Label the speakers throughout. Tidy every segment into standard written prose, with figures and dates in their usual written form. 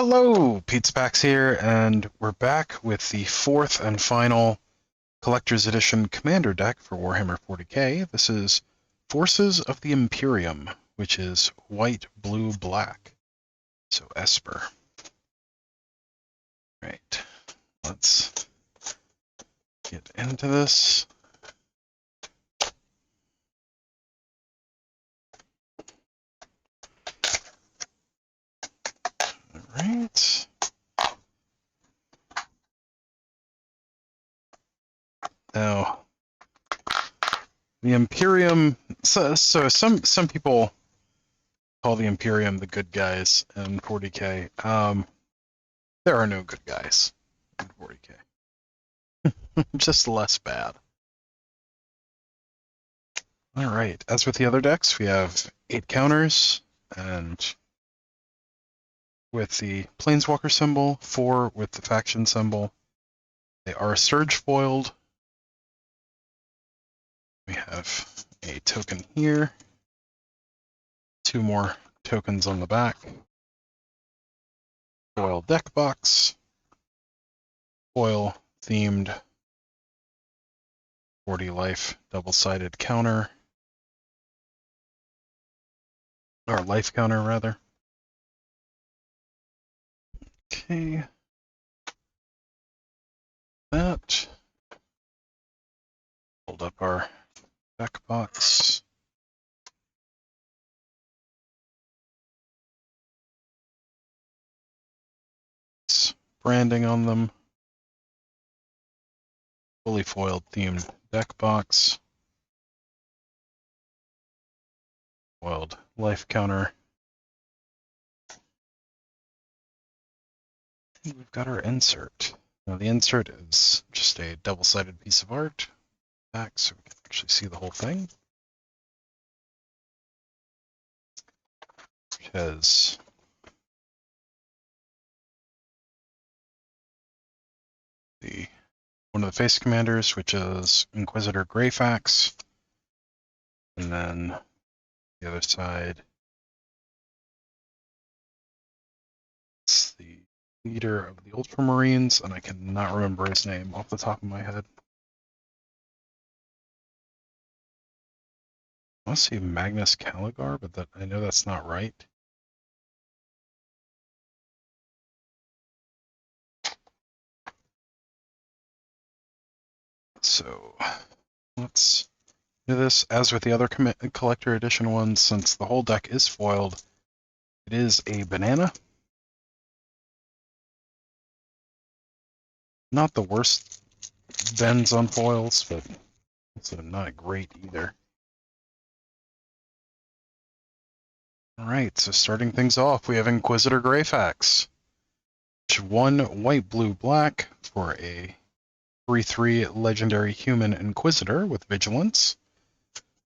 Speaker 1: Hello, PizzaPax here, and we're back with the fourth and final Collector's Edition Commander deck for Warhammer 40k. This is Forces of the Imperium, which is white, blue, black. So Esper. Right, let's get into this. All right. Now, the Imperium. So some people call the Imperium the good guys in 40k. There are no good guys in 40k. Just less bad. All right. As with the other decks, we have 8 counters, and with the Planeswalker symbol, 4 with the faction symbol. They are surge foiled. We have a token here, 2 more tokens on the back, foil deck box, foil themed 40 life double-sided counter, or life counter rather. Okay. That. Hold up our deck box. Branding on them. Fully foiled themed deck box. Foiled life counter. And we've got our insert. Now the insert is just a double-sided piece of art back so we can actually see the whole thing. It has one of the face commanders, which is Inquisitor Greyfax, and then the other side, it's the leader of the Ultramarines, and I cannot remember his name off the top of my head. I want to say Magnus Caligar, but I know that's not right. So let's do this. As with the other Collector Edition ones, since the whole deck is foiled, it is a banana. Not the worst bends on foils, but also not great either. Alright, so starting things off, we have Inquisitor Greyfax. 1 white, blue, black for a 3/3 legendary human Inquisitor with Vigilance.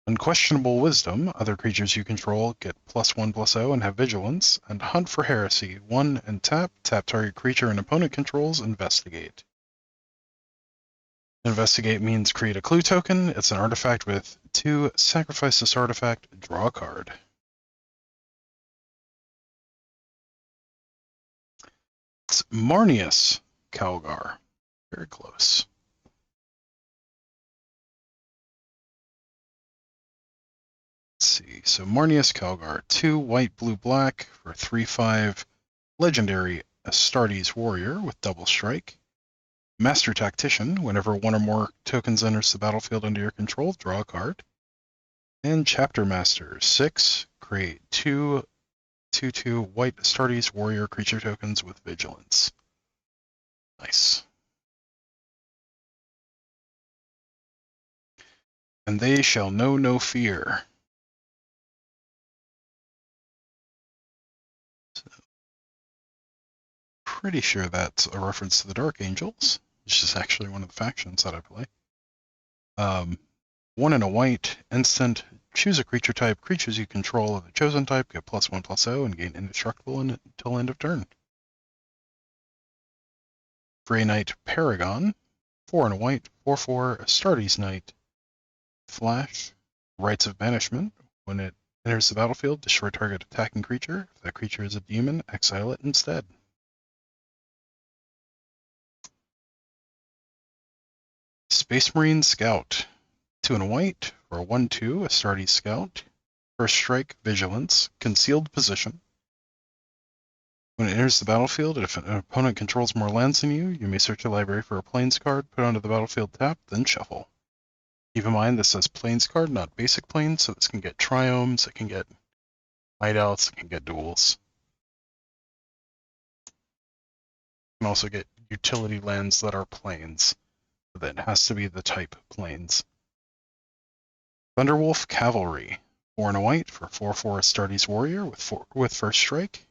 Speaker 1: Unquestionable Wisdom. Other creatures you control get +1/+0 and have Vigilance. And Hunt for Heresy. 1 and tap. Tap target creature an opponent controls. Investigate. Investigate means create a clue token. It's an artifact with 2. Sacrifice this artifact. Draw a card. It's Marnius Calgar. Very close. Let's see. So Marnius Calgar, 2 white, blue, black for 3/5 legendary Astartes warrior with double strike. Master Tactician. Whenever 1 or more tokens enters the battlefield under your control, draw a card. And Chapter Master, 6. Create 2 2/2 white Astartes warrior creature tokens with Vigilance. Nice. And they shall know no fear. So, pretty sure that's a reference to the Dark Angels, which is actually one of the factions that I play. 1 and a white, instant, choose a creature type. Creatures you control of the chosen type get +1/+0 and gain indestructible until end of turn. Grey Knight Paragon, 4 and a white, 4/4, Astartes Knight. Flash, Rites of Banishment. When it enters the battlefield, destroy target attacking creature. If that creature is a demon, exile it instead. Space Marine Scout. 2 and a white for a 1/2 Astartes Scout. First strike, vigilance, concealed position. When it enters the battlefield, if an opponent controls more lands than you may search your library for a plains card, put it onto the battlefield tapped, then shuffle. Keep in mind this says plains card, not basic plains, so this can get triomes, it can get hideouts, it can get duels. It can also get utility lands that are plains, but that has to be the type plains. Thunderwolf Cavalry. 4 and a white for 4/4 Astartes Warrior with first strike.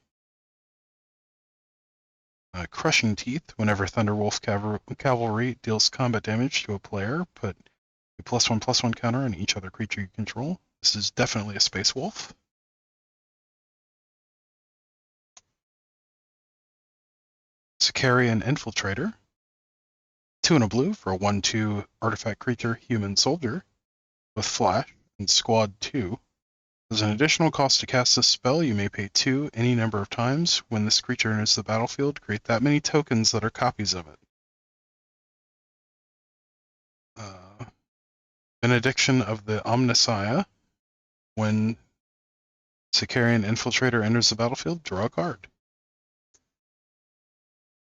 Speaker 1: Crushing Teeth. Whenever Thunderwolf Cavalry deals combat damage to a player, put a +1/+1 counter on each other creature you control. This is definitely a Space Wolf. Sicarian Infiltrator. 2 and a blue for a 1/2 artifact creature human soldier with flash and squad 2. As an additional cost to cast this spell, you may pay 2 any number of times. When this creature enters the battlefield, create that many tokens that are copies of it. Benediction of the Omnissiah. When Sicarian Infiltrator enters the battlefield, draw a card.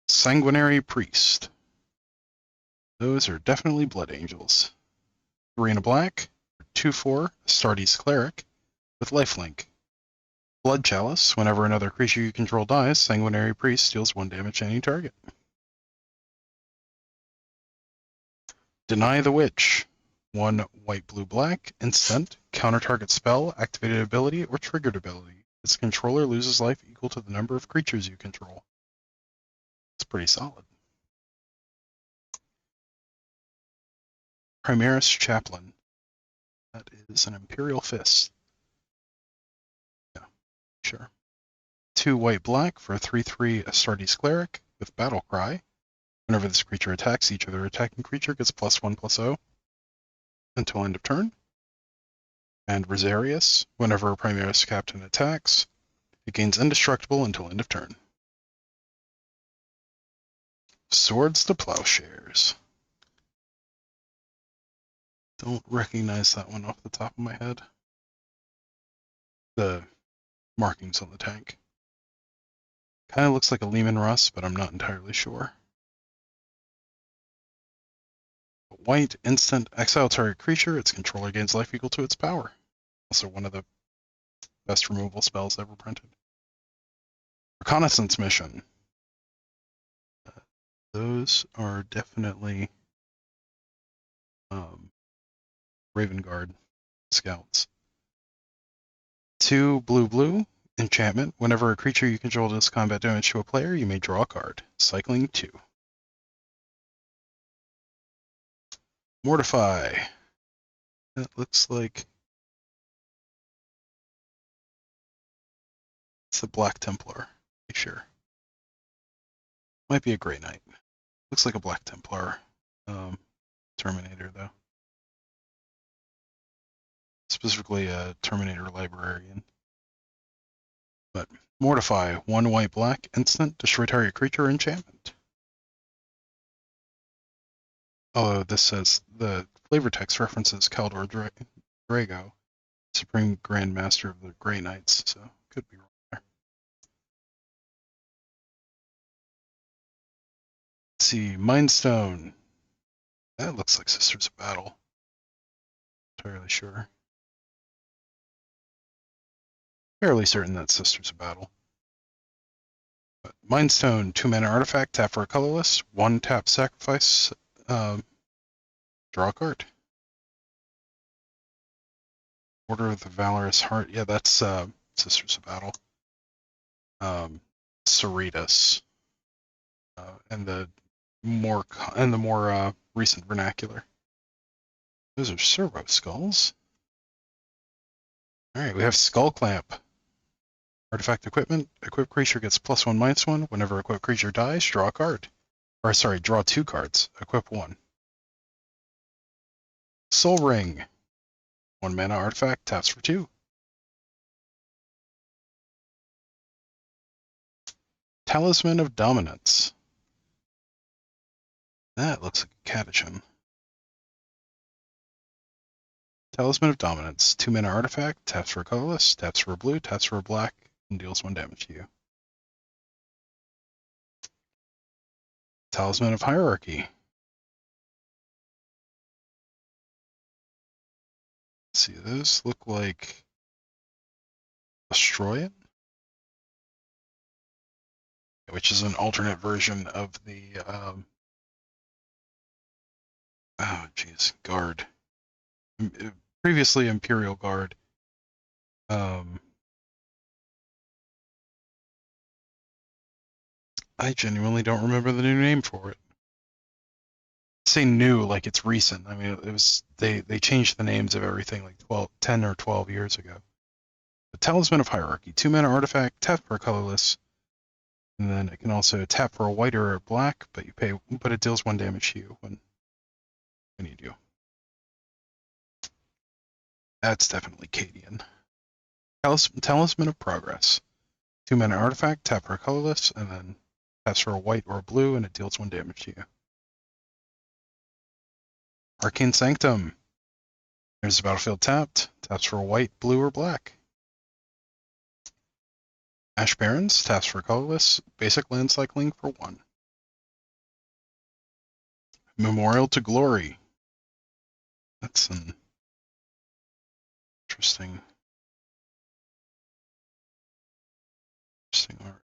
Speaker 1: Sanguinary Priest. Those are definitely Blood Angels. 3 and a black, 2/4 Astartes Cleric with lifelink. Blood Chalice. Whenever another creature you control dies, Sanguinary Priest deals 1 damage to any target. Deny the Witch. 1 white, blue, black, instant, counter target spell, activated ability, or triggered ability. Its controller loses life equal to the number of creatures you control. It's pretty solid. Primaris Chaplain. That is an Imperial Fist. Yeah, sure. 2 white, black for a 3/3 Astartes Cleric with Battle Cry. Whenever this creature attacks, each other attacking creature gets +1/+0 until end of turn. And Rosarius. Whenever a Primaris Captain attacks, it gains indestructible until end of turn. Swords to Plowshares. Don't recognize that one off the top of my head. The markings on the tank. Kind of looks like a Lehman Russ, but I'm not entirely sure. White, instant, exile target creature. Its controller gains life equal to its power. Also one of the best removal spells ever printed. Reconnaissance Mission. Those are definitely Raven Guard Scouts. 2 blue, blue. Enchantment. Whenever a creature you control does combat damage to a player, you may draw a card. Cycling 2. Mortify. That looks like it's the Black Templar. Sure. Might be a Grey Knight. Looks like a Black Templar Terminator, though. Specifically a Terminator Librarian. But Mortify. 1 white, black, instant, destroy target creature or enchantment. Although this says the flavor text references Kaldor Drago, Supreme Grand Master of the Grey Knights, so could be wrong there. Let's see, Mindstone. That looks like Sisters of Battle. Entirely sure. Fairly certain that's Sisters of Battle. But Mindstone, 2 mana artifact, tap for a colorless, 1 tap sacrifice, draw a card. Order of the Valorous Heart. Yeah, that's Sisters of Battle. Cerritos, and the more recent vernacular. Those are servo skulls. All right, we have Skull Clamp. Artifact equipment. Equipped creature gets +1/-1. Whenever equipped creature dies, draw a card. Or sorry, draw 2 cards. Equip 1. Soul Ring. 1 mana artifact, taps for 2. Talisman of Dominance. That looks like a Catachan. Talisman of Dominance. 2-mana artifact, taps for a colorless, taps for a blue, taps for a black, and deals 1 damage to you. Talisman of Hierarchy. Let's see, those look like Astroyan, which is an alternate version of the Guard. Previously Imperial Guard. I genuinely don't remember the new name for it. I say new like it's recent. I mean, it was they changed the names of everything like 10 or 12 years ago. The Talisman of Hierarchy, 2-mana artifact, tap for a colorless, and then it can also tap for a white or a black, but it deals 1 damage to you when you do. That's definitely Cadian. Talisman of Progress, 2-mana artifact, tap for a colorless, and then taps for a white or a blue, and it deals 1 damage to you. Arcane Sanctum. There's the battlefield tapped, taps for a white, blue, or black. Ash Barrens, taps for colorless, basic land cycling for 1. Memorial to Glory. That's an interesting art.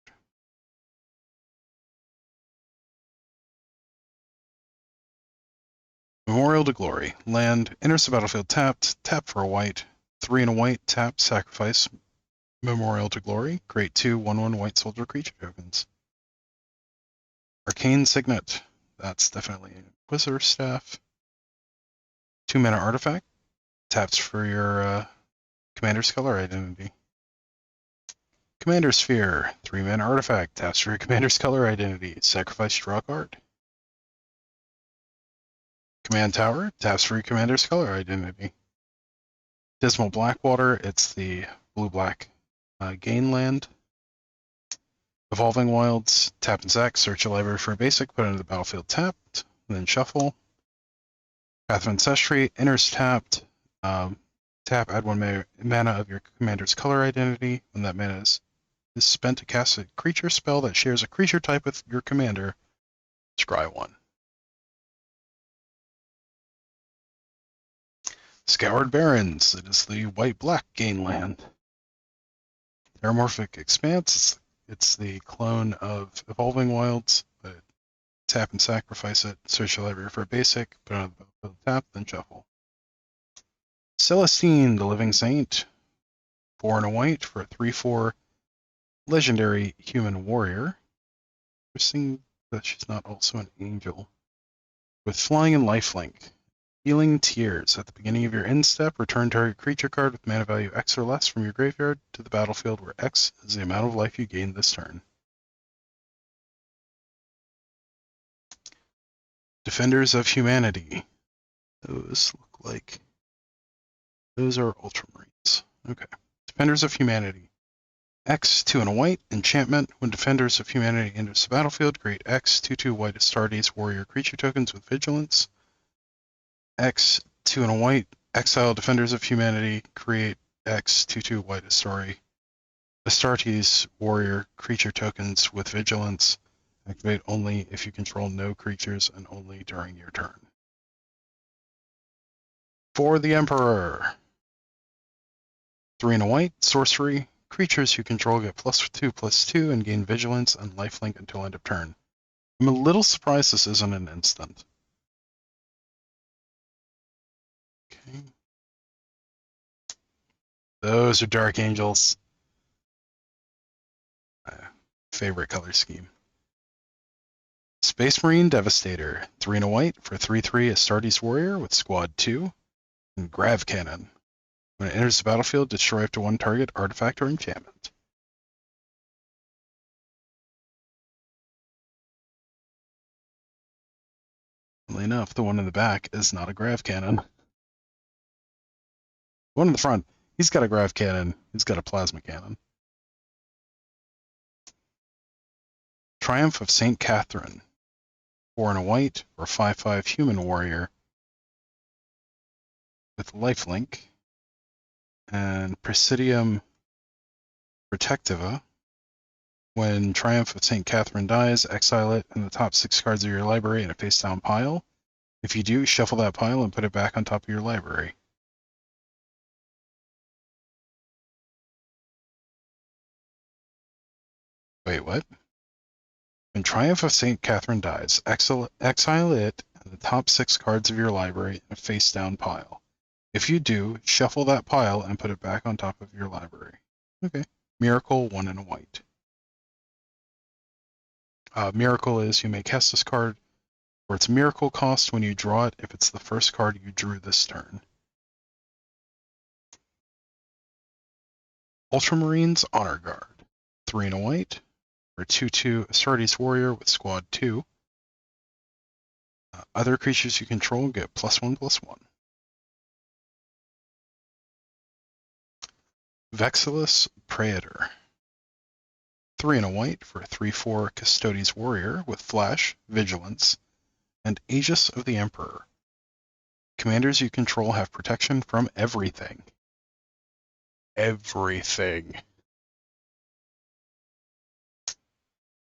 Speaker 1: Memorial to Glory. Land, enters the battlefield tapped, tap for a white, 3 and a white, tap, sacrifice, Memorial to Glory, create 2 1/1 white soldier creature tokens. Arcane Signet, that's definitely Inquisitor Staff. 2-mana artifact, taps for your commander's color identity. Commander Sphere, 3-mana artifact, taps for your commander's color identity. Sacrifice, draw a card. Command Tower, taps for your commander's color identity. Dismal Blackwater, it's the blue-black gain land. Evolving Wilds, tap and sack, search a library for a basic, put it into the battlefield tapped, and then shuffle. Path of Ancestry, enters tapped, tap, add 1 mana of your commander's color identity. When that mana is spent to cast a creature spell that shares a creature type with your commander, scry 1. Scoured Barrens, it is the white-black gain land. Terramorphic Expanse, it's the clone of Evolving Wilds, but tap and sacrifice it, search the library for a basic, put it on the battlefield tap, then shuffle. Celestine, the Living Saint, 4 and a white for a 3/4 legendary human warrior. Interesting that she's not also an angel. With flying and lifelink. Healing Tears. At the beginning of your end step, return target creature card with mana value X or less from your graveyard to the battlefield, where X is the amount of life you gain this turn. Defenders of Humanity. Those look like... those are Ultramarines. Okay. Defenders of Humanity. X, 2 and a white, enchantment. When Defenders of Humanity enters the battlefield, create X, 2/2 white Astartes warrior creature tokens with vigilance. X, 2 and a white, exile Defenders of Humanity, create X, 2/2 white Astartes warrior creature tokens with vigilance. Activate only if you control no creatures and only during your turn. For the Emperor. 3 and a white, sorcery. Creatures you control get +2/+2 and gain vigilance and lifelink until end of turn. I'm a little surprised this isn't an instant. Okay. Those are Dark Angels. Favorite color scheme. Space Marine Devastator. 3 and a white for 3/3 Astartes Warrior with Squad 2. And Grav Cannon. When it enters the battlefield, destroy up to 1 target artifact or enchantment. Funnily enough, the one in the back is not a Grav Cannon. The one in the front, he's got a Grav Cannon. He's got a Plasma Cannon. Triumph of St. Catherine. 4 and a white for 5/5 human warrior. with lifelink. And Presidium Protectiva. When Triumph of St. Catherine dies, exile it and the top 6 cards of your library in a face-down pile. If you do, shuffle that pile and put it back on top of your library. Wait, what? When Triumph of St. Catherine dies, exile it and the top 6 cards of your library in a face-down pile. If you do, shuffle that pile and put it back on top of your library. Okay. Miracle, 1 and a white. Miracle is you may cast this card for its miracle cost when you draw it if it's the first card you drew this turn. Ultramarines Honor Guard. 3 and a white. For 2/2 Astartes Warrior with Squad 2. Other creatures you control get +1/+1. Vexillus Praetor. 3 and a white for 3/4 Custodes Warrior with Flash, Vigilance, and Aegis of the Emperor. Commanders you control have protection from everything. Everything.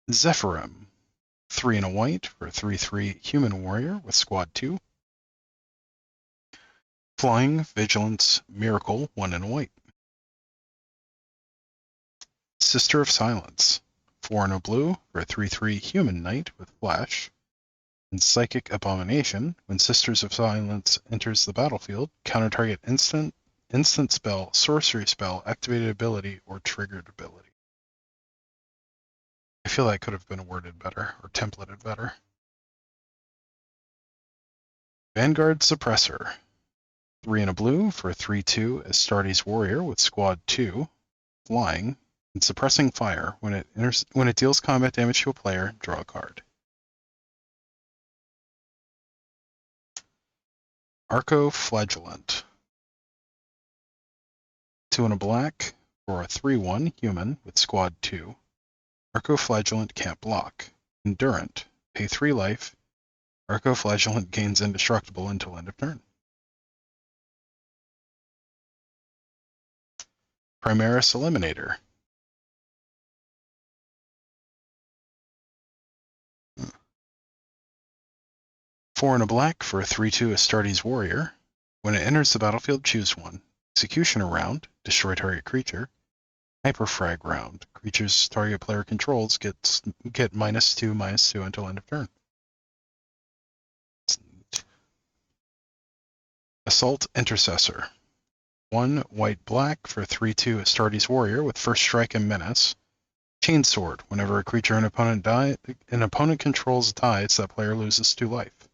Speaker 1: Zephyrim. 3 and a white for 3/3 Human Warrior with Squad 2. Flying, Vigilance, Miracle, 1 and a white. Sister of Silence. 4 and a blue for 3/3 Human Knight with Flash. And Psychic Abomination. When Sisters of Silence enters the battlefield, counter target instant spell, sorcery spell, activated ability, or triggered ability. I feel that could have been worded better, or templated better. Vanguard Suppressor. 3 and a blue for 3/2 Astartes Warrior with Squad 2, Flying, and Suppressing Fire. When it deals combat damage to a player, draw a card. Arco-Flagellant. 2 and a black for a 3/1 Human with Squad 2. Arco-Flagellant can't block. Endurant. Pay 3 life. Arco-Flagellant gains indestructible until end of turn. Primaris Eliminator. Four and a black for a 3/2 Astartes Warrior. When it enters the battlefield, choose one. Executioner round, destroy target creature. Hyperfrag round, creatures target player controls get -2/-2 until end of turn. Assault Intercessor. 1 white-black for 3/2 Astartes Warrior with First Strike and Menace. Chainsword. Whenever a creature an opponent controls dies, that player loses 2 life.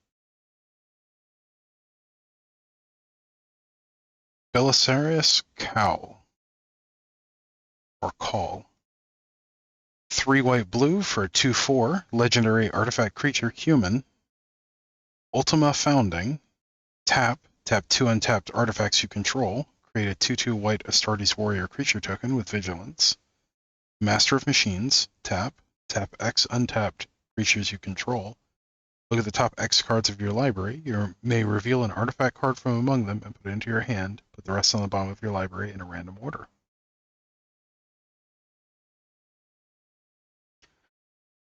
Speaker 1: Belisarius Cowl. Or Call. 3 white-blue for a 2/4 legendary artifact creature Human. Ultima Founding. Tap 2 untapped artifacts you control. Create a 2/2 white Astartes Warrior creature token with Vigilance. Master of Machines. Tap X untapped creatures you control. Look at the top X cards of your library. You may reveal an artifact card from among them and put it into your hand. Put the rest on the bottom of your library in a random order.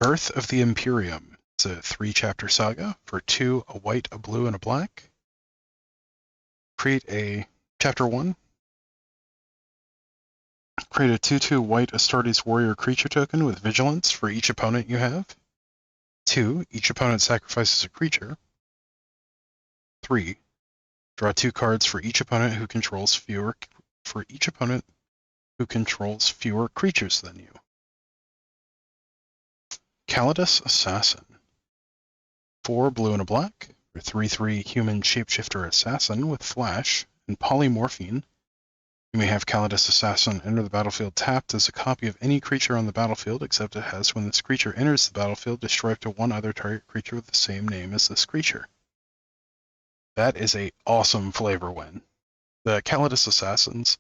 Speaker 1: Birth of the Imperium. It's a 3-chapter saga for 2, a white, a blue, and a black. Create a Chapter 1. Create a 2/2 white Astartes Warrior creature token with Vigilance for each opponent you have. 2. Each opponent sacrifices a creature. 3. Draw 2 cards for each opponent who controls fewer creatures than you. Calidus Assassin. 4 blue and a black for 3/3 Human Shapeshifter Assassin with Flash and Polymorphine. You may have Calidus Assassin enter the battlefield tapped as a copy of any creature on the battlefield, except it has, when this creature enters the battlefield, destroy up to 1 other target creature with the same name as this creature. That is a awesome flavor win. The Calidus Assassins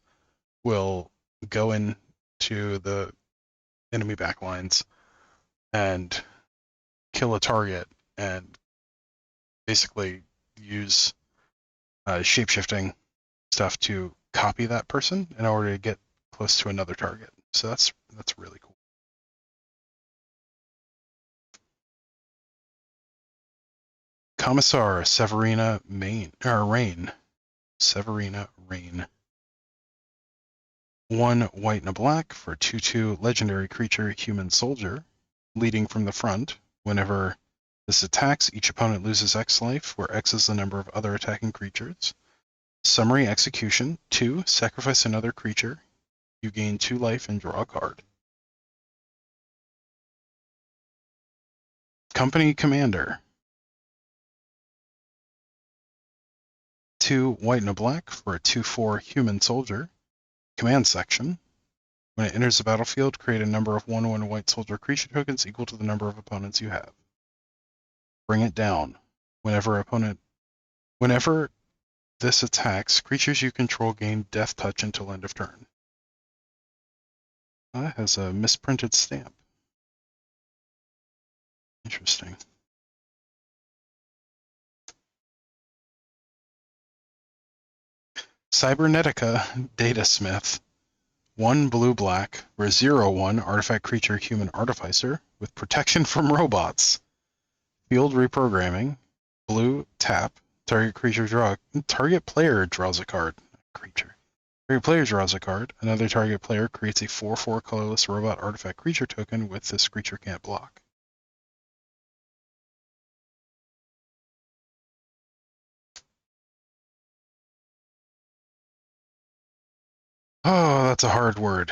Speaker 1: will go into the enemy backlines and kill a target and basically use shapeshifting stuff to copy that person in order to get close to another target. So that's really cool. Commissar Severina Rain. Severina Rain. 1 white and a black for 2/2 legendary creature human soldier. Leading from the front. Whenever this attacks, each opponent loses X life, where X is the number of other attacking creatures. Summary execution. 2. Sacrifice another creature. You gain 2 life and draw a card. Company Commander. 2 white and a black for a 2/4 human soldier. Command section. When it enters the battlefield, create a number of 1/1 white soldier creature tokens equal to the number of opponents you have. Bring it down. Whenever this attacks, creatures you control gain death touch until end of turn. That has a misprinted stamp. Interesting. Cybernetica Datasmith. 1 blue-black for 0/1 artifact creature human artificer with protection from robots. Field reprogramming. Blue, tap. Target player draws a card. Creature. Target player draws a card. Another target player creates a 4/4 colorless robot artifact creature token with this creature can't block. Oh, that's a hard word.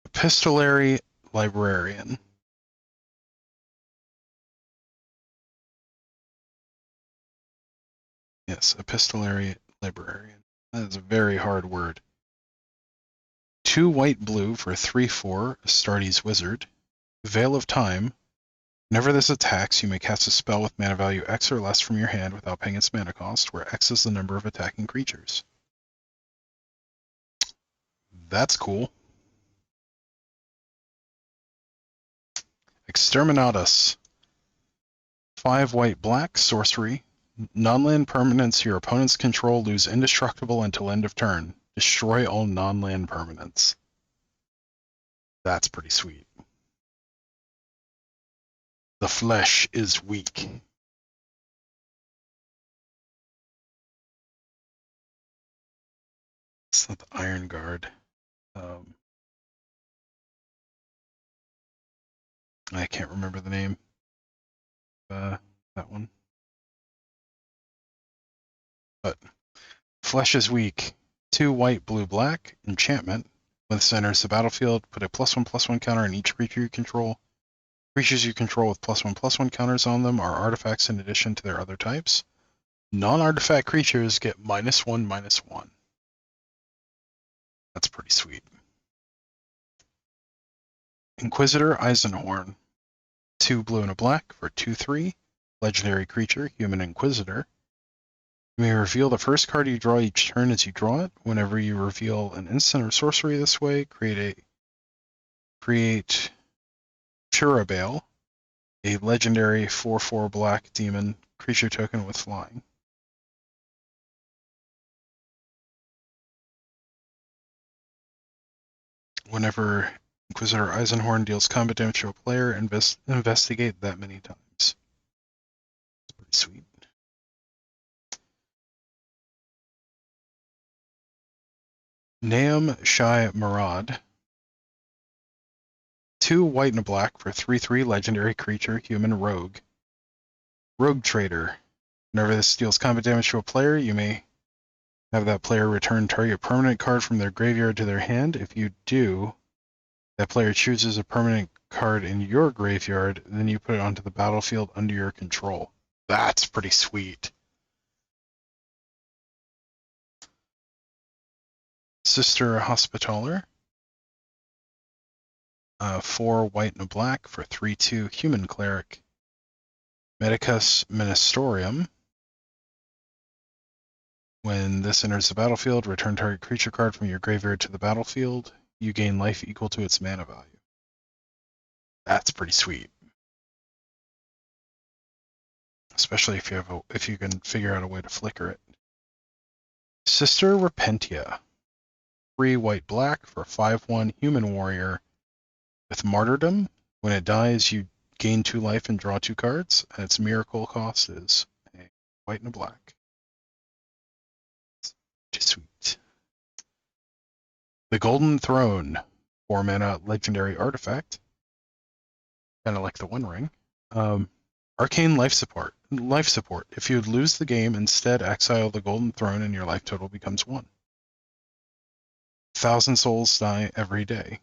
Speaker 1: Epistolary Librarian. Yes, Epistolary Librarian. That is a very hard word. 2 white-blue for 3/4 Astartes Wizard. Veil of Time. Whenever this attacks, you may cast a spell with mana value X or less from your hand without paying its mana cost, where X is the number of attacking creatures. That's cool. Exterminatus. 5 white-black sorcery. Non-land permanents your opponents control lose indestructible until end of turn. Destroy all non-land permanents. That's pretty sweet. The flesh is weak. It's not the Iron Guard. I can't remember the name. That one. But flesh is weak. 2 white, blue, black. Enchantment. When this enters the battlefield, put a +1/+1 counter on each creature you control. Creatures you control with +1/+1 counters on them are artifacts in addition to their other types. Non-artifact creatures get -1/-1. That's pretty sweet. Inquisitor Eisenhorn. 2 blue and a black for 2/3. Legendary creature, Human Inquisitor. You may reveal the first card you draw each turn as you draw it. Whenever you reveal an instant or sorcery this way, create Churabale, a legendary 4/4 black demon creature token with flying. Whenever Inquisitor Eisenhorn deals combat damage to a player, investigate that many times. It's pretty sweet. Naam Shai Marad. 2 white and a black for 3/3 legendary creature, human rogue. Rogue Trader. Whenever this deals combat damage to a player, you may have that player return target permanent card from their graveyard to their hand. If you do, that player chooses a permanent card in your graveyard, then you put it onto the battlefield under your control. That's pretty sweet. Sister Hospitaller. 4 white and a black for 3/2 human cleric. Medicus Ministorium. When this enters the battlefield, return target creature card from your graveyard to the battlefield. You gain life equal to its mana value. That's pretty sweet. Especially if you can figure out a way to flicker it. Sister Repentia. 3 white black for 5/1 human warrior with martyrdom. When it dies, you gain 2 life and draw 2 cards, and its miracle cost is a white and a black. Just sweet. The Golden Throne. 4 mana legendary artifact. Kind of like the One Ring. Arcane life support. If you lose the game, instead exile the Golden Throne and your life total becomes 1. 1,000 souls die every day.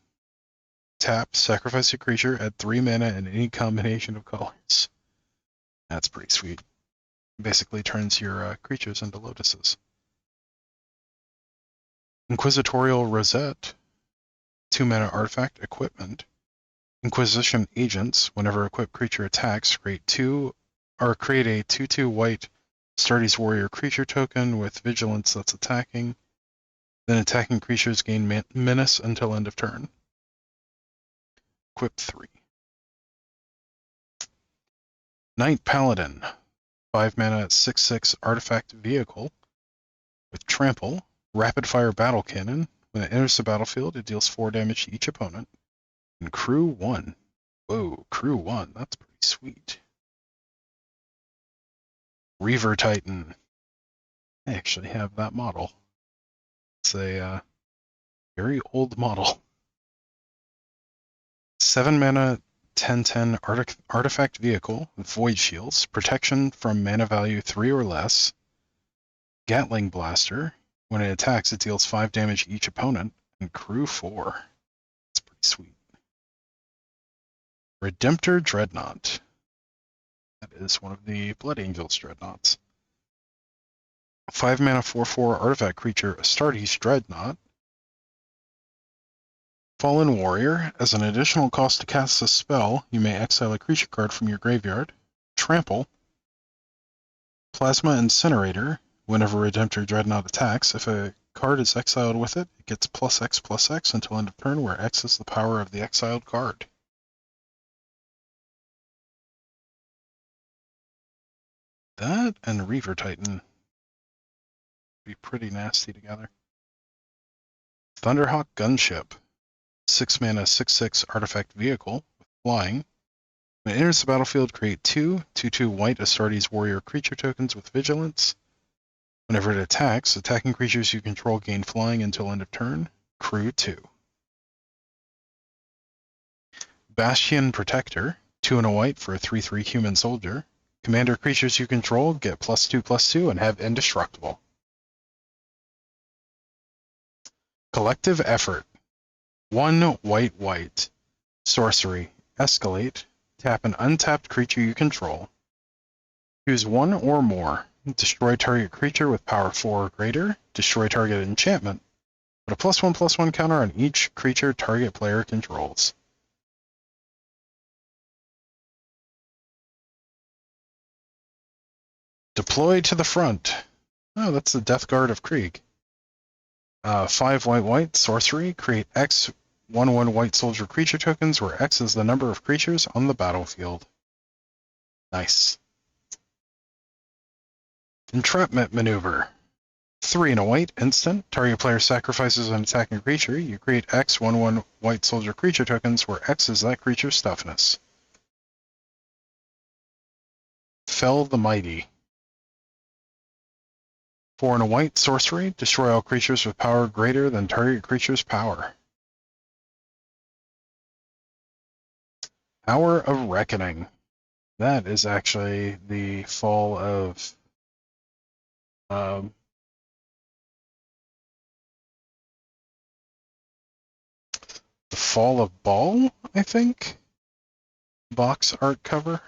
Speaker 1: Tap, sacrifice a creature, add 3 mana in any combination of colors. That's pretty sweet. Basically turns your creatures into lotuses. Inquisitorial Rosette. 2 mana artifact, equipment. Inquisition Agents. Whenever equipped creature attacks, create a 2/2 white Astartes Warrior creature token with vigilance that's attacking. Then attacking creatures gain menace until end of turn. Equip 3. Knight Paladin. 5 mana 6/6 artifact vehicle with trample. Rapid fire battle cannon. When it enters the battlefield, it deals 4 damage to each opponent. And crew 1. Whoa, crew 1. That's pretty sweet. Reaver Titan. I actually have that model. It's a very old model. 7 mana 10/10 artifact vehicle with void shields, protection from mana value 3 or less. Gatling Blaster. When it attacks, it deals 5 damage to each opponent. And crew 4. That's pretty sweet. Redemptor Dreadnought. That is one of the Blood Angels Dreadnoughts. 5 mana 4/4 artifact creature Astartes Dreadnought. Fallen Warrior. As an additional cost to cast a spell, you may exile a creature card from your graveyard. Trample. Plasma Incinerator. Whenever Redemptor Dreadnought attacks, if a card is exiled with it, it gets +X/+X until end of turn, where X is the power of the exiled card. That and Reaver Titan be pretty nasty together. Thunderhawk Gunship. 6 mana 6/6 artifact vehicle with flying. When it enters the battlefield, create 2/2 white Astartes Warrior creature tokens with vigilance. Whenever it attacks, attacking creatures you control gain flying until end of turn. Crew 2. Bastion Protector. 2 and a white for a 3/3 human soldier. Commander creatures you control get +2/+2 and have indestructible. Collective Effort. 1 white. Sorcery. Escalate. Tap an untapped creature you control. Choose 1 or more. Destroy target creature with power 4 or greater. Destroy target enchantment. Put a +1/+1 counter on each creature target player controls. Deploy to the front. Oh, that's the Death Guard of Krieg. 5 white. Sorcery. Create X 1/1 white soldier creature tokens, where X is the number of creatures on the battlefield. Nice. Entrapment Maneuver. 3 and a white, instant. Target player sacrifices an attacking creature. You create X 1/1 white soldier creature tokens, where X is that creature's toughness. Fell the Mighty. 4 and a white, sorcery. Destroy all creatures with power greater than target creature's power. Hour of Reckoning. That is actually the fall of the Fall of Ball, I think. Box art cover.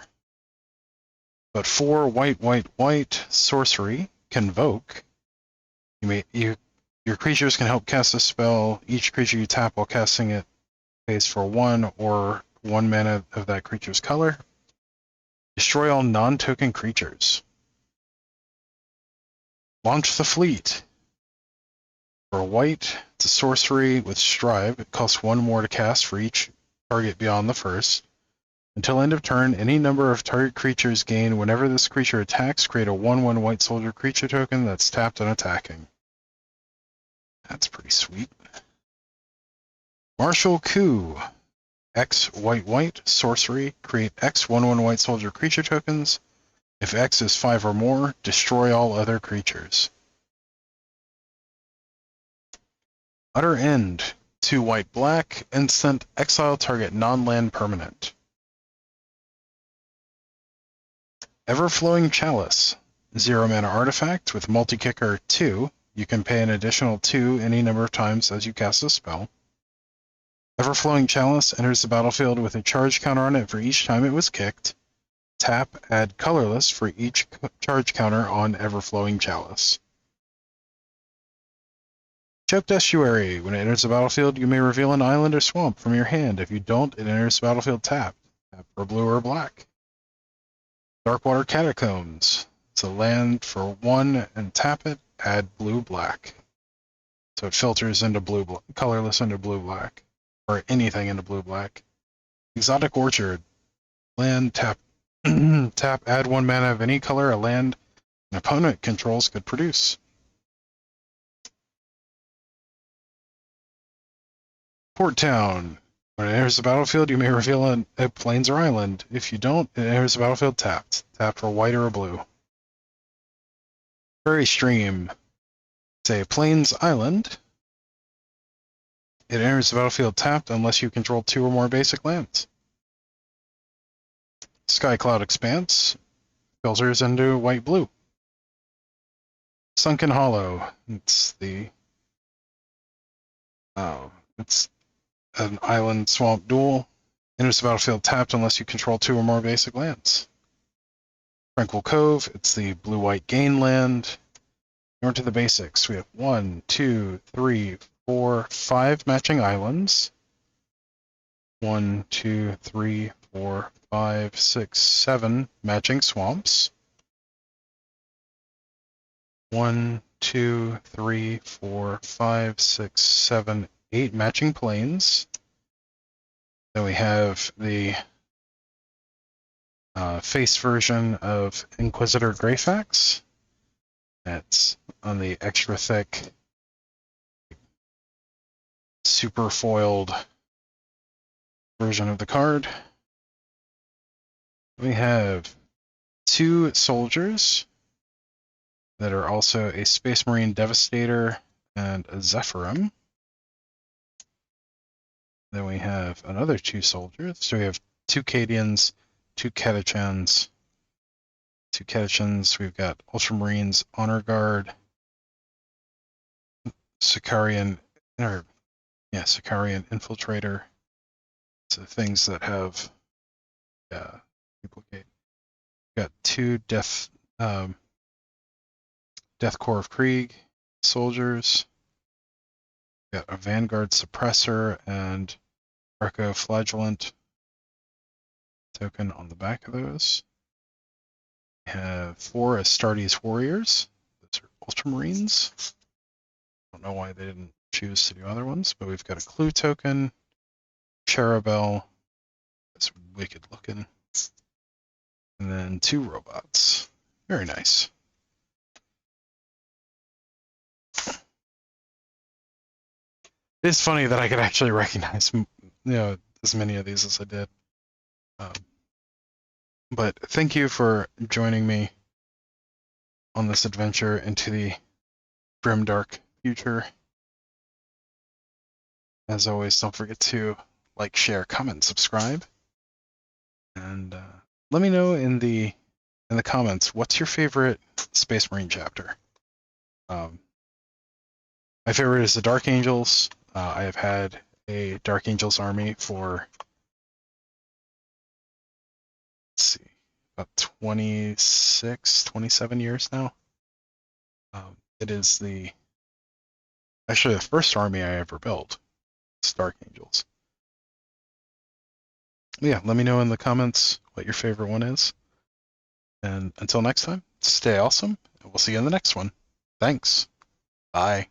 Speaker 1: But 4 white, sorcery, Convoke. Your creatures can help cast a spell. Each creature you tap while casting it pays for 1 or 1 mana of that creature's color. Destroy all non-token creatures. Launch the Fleet. For white, it's a sorcery with Strive. It costs 1 more to cast for each target beyond the first. Until end of turn, any number of target creatures gain whenever this creature attacks. Create a 1/1 white soldier creature token that's tapped and attacking. That's pretty sweet. Martial Coup. X white white, sorcery, create X 1/1 white soldier creature tokens. If X is 5 or more, destroy all other creatures. Utter End. 2 white black, instant, exile target non-land permanent. Everflowing Chalice. 0 mana artifact with multi-kicker 2. You can pay an additional 2 any number of times as you cast a spell. Everflowing Chalice enters the battlefield with a charge counter on it for each time it was kicked. Tap, add colorless for each charge counter on Everflowing Chalice. Choked Estuary. When it enters the battlefield, you may reveal an island or swamp from your hand. If you don't, it enters the battlefield tapped. Tap for blue or black. Darkwater Catacombs. It's a land for 1 and tap it, add blue-black. So it filters into colorless into blue-black. Or anything into blue-black. Exotic Orchard. Land, tap, tap, add 1 mana of any color a land an opponent controls could produce. Port Town. When it enters the battlefield, you may reveal a plains or island. If you don't, it enters the battlefield tapped. Tap for white or a blue. Prairie Stream. It's a plains island. It enters the battlefield tapped unless you control 2 or more basic lands. Sky Cloud Expanse. Filters into white-blue. Sunken Hollow. It's an island swamp duel. Enters the battlefield tapped unless you control 2 or more basic lands. Tranquil Cove. It's the blue-white gain land. North to the basics. We have 1, 2, 3, 4, 5 matching islands. 1, 2, 3, 4, 5, 6, 7 matching swamps. 1, 2, 3, 4, 5, 6, 7, 8 matching plains. Then we have the face version of Inquisitor Greyfax. That's on the extra thick, super foiled version of the card. We have 2 soldiers that are also a Space Marine Devastator and a Zephyrim. Then we have another 2 soldiers. So we have 2 Cadians, 2 Catachans. 2 Catachans. We've got Ultramarines, Honor Guard, Sicarian Infiltrator. So things that have duplicate. We've got 2 Death Corps of Krieg soldiers. We've got a Vanguard Suppressor and Arco Flagellant token on the back of those. We have 4 Astartes Warriors. Those are Ultramarines. I don't know why they didn't choose to do other ones, but we've got a Clue token, Cherubel, that's wicked looking, and then 2 robots. Very nice. It's funny that I could actually recognize, as many of these as I did. But thank you for joining me on this adventure into the grimdark future. As always, don't forget to like, share, comment, subscribe, and let me know in the comments what's your favorite Space Marine chapter. My favorite is the Dark Angels. I have had a Dark Angels army for, let's see, about 26, 27 years now. It is actually the first army I ever built. It's Dark Angels. Yeah, let me know in the comments what your favorite one is. And until next time, stay awesome, and we'll see you in the next one. Thanks. Bye.